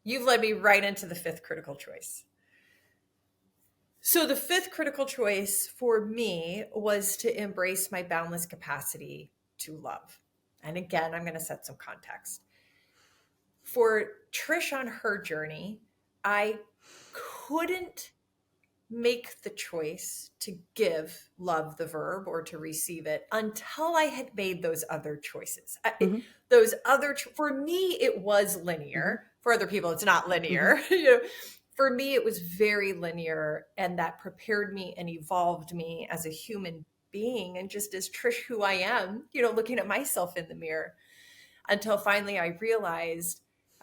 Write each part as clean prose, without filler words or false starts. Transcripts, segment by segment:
you've led me right into the fifth critical choice. So the fifth critical choice for me was to embrace my boundless capacity to love. And again, I'm going to set some context. For Trish on her journey, I couldn't make the choice to give love the verb or to receive it until I had made those other choices. Mm-hmm. For me, it was linear. Mm-hmm. For other people, it's not linear. Mm-hmm. For me, it was very linear, and that prepared me and evolved me as a human being, and just as Trish, who I am, looking at myself in the mirror, until finally I realized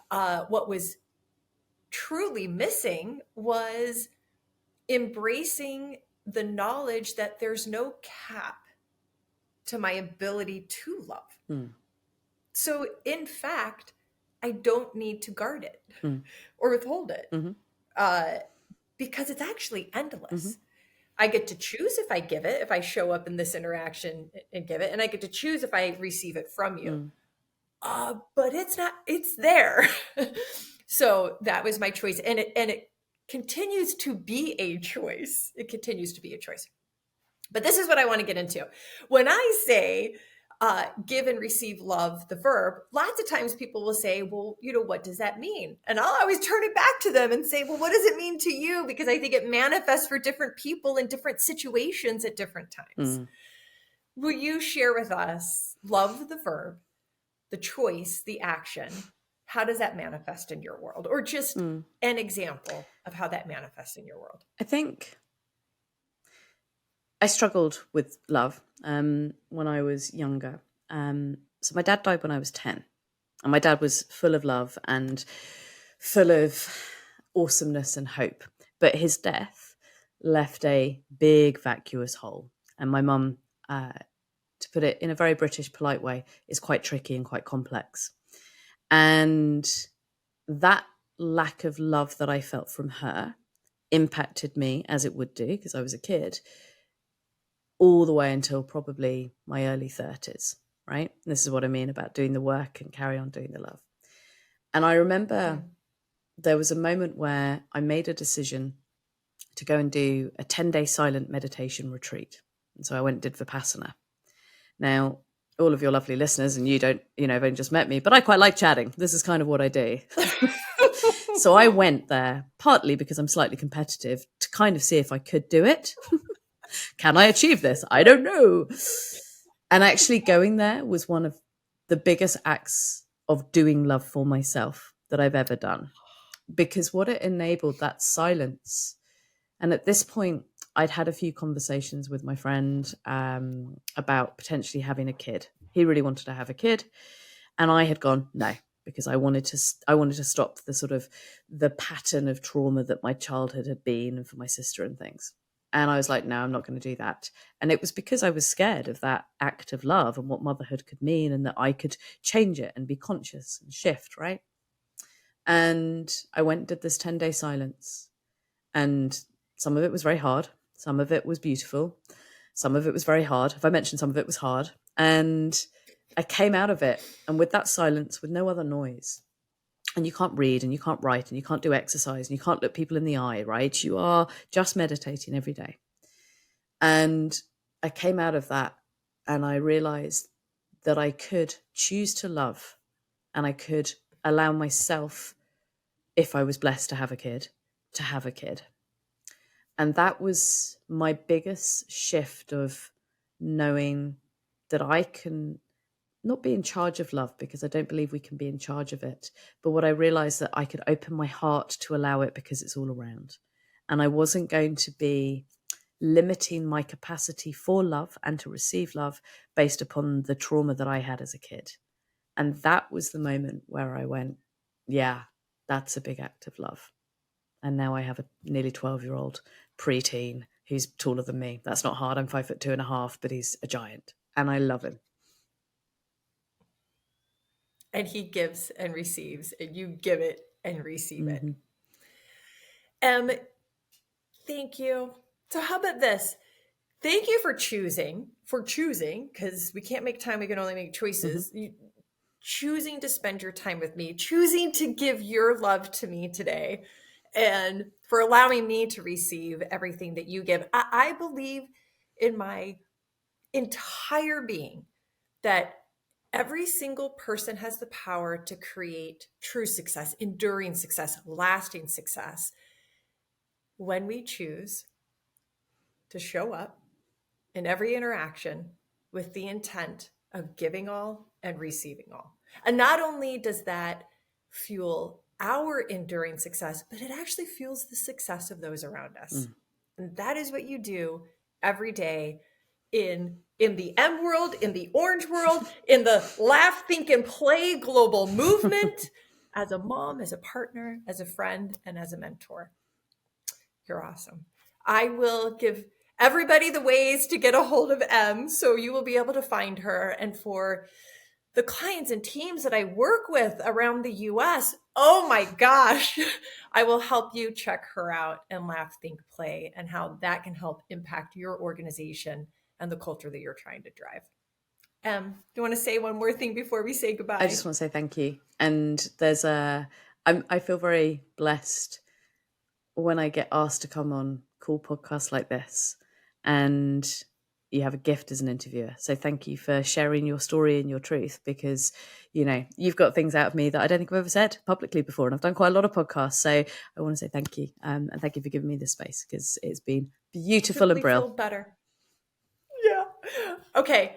what was truly missing was embracing the knowledge that there's no cap to my ability to love. Mm. So, in fact, I don't need to guard it Mm. or withhold it Mm-hmm. uh, because it's actually Mm-hmm. endless. I get to choose if I give it, if I show up in this interaction and give it, and I get to choose if I receive it from you. Mm. But it's there. So that was my choice. And it continues to be a choice. It continues to be a choice. But this is what I want to get into. When I say give and receive love, the verb, lots of times people will say, well, what does that mean? And I'll always turn it back to them and say, well, what does it mean to you? Because I think it manifests for different people in different situations at different times. Mm. Will you share with us love, the verb, the choice, the action? How does that manifest in your world? Or just Mm. an example of how that manifests in your world? I think I struggled with love when I was younger. So my dad died when I was 10. And my dad was full of love and full of awesomeness and hope. But his death left a big vacuous hole. And my mum, to put it in a very British polite way, is quite tricky and quite complex. And that lack of love that I felt from her impacted me, as it would do, because I was a kid, all the way until probably my early 30s, right? And this is what I mean about doing the work and carry on doing the love. And I remember there was a moment where I made a decision to go and do a 10-day silent meditation retreat. And so I went and did Vipassana. Now, all of your lovely listeners, and you don't, have only just met me, but I quite like chatting. This is kind of what I do. So I went there partly because I'm slightly competitive to kind of see if I could do it. Can I achieve this? I don't know. And actually going there was one of the biggest acts of doing love for myself that I've ever done, because what it enabled, that silence. And at this point, I'd had a few conversations with my friend about potentially having a kid. He really wanted to have a kid. And I had gone, no, because I wanted to stop the sort of the pattern of trauma that my childhood had been, and for my sister and things. And I was like, no, I'm not going to do that. And it was because I was scared of that act of love and what motherhood could mean, and that I could change it and be conscious and shift, right? And I went and did this 10-day silence. And some of it was very hard. Some of it was beautiful. Some of it was very hard. If I mentioned some of it was hard. And I came out of it, and with that silence, with no other noise. And you can't read and you can't write and you can't do exercise and you can't look people in the eye, right? You are just meditating every day. And I came out of that and I realized that I could choose to love, and I could allow myself, if I was blessed to have a kid, to have a kid. And that was my biggest shift of knowing that I can not be in charge of love, because I don't believe we can be in charge of it. But what I realized, that I could open my heart to allow it because it's all around. And I wasn't going to be limiting my capacity for love and to receive love based upon the trauma that I had as a kid. And that was the moment where I went, yeah, that's a big act of love. And now I have a nearly 12-year-old preteen who's taller than me. That's not hard. I'm 5'2.5", but he's a giant and I love him. And he gives and receives, and you give it and receive it. Mm-hmm. Thank you. So how about this? Thank you for choosing, because we can't make time, we can only make choices. Mm-hmm. choosing to spend your time with me, choosing to give your love to me today, and for allowing me to receive everything that you give. I believe in my entire being that every single person has the power to create true success, enduring success, lasting success when we choose to show up in every interaction with the intent of giving all and receiving all. And not only does that fuel our enduring success, but it actually fuels the success of those around us. And that is what you do every day in the M world, in the orange world, in the laugh, think, and play global movement, as a mom, as a partner, as a friend, and as a mentor. You're awesome. I will give everybody the ways to get a hold of Em, so you will be able to find her. And for the clients and teams that I work with around the US, oh my gosh, I will help you check her out and laugh, think, play, and how that can help impact your organization and the culture that you're trying to drive. Do you want to say one more thing before we say goodbye? I just want to say thank you. And I feel very blessed when I get asked to come on cool podcasts like this, and you have a gift as an interviewer. So thank you for sharing your story and your truth, because, you know, you've got things out of me that I don't think I've ever said publicly before. And I've done quite a lot of podcasts. So I want to say thank you. And thank you for giving me this space, because it's been beautiful and brilliant. Feel better. Yeah. Okay.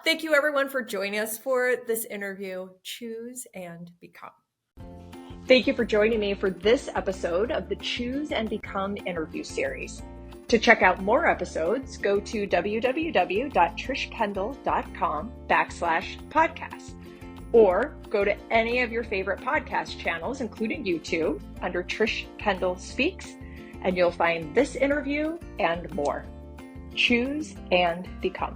Thank you everyone for joining us for this interview. Choose and become. Thank you for joining me for this episode of the Choose and Become interview series. To check out more episodes, go to www.trishkendall.com/podcast, or go to any of your favorite podcast channels, including YouTube, under Trish Kendall Speaks, and you'll find this interview and more. Choose and become.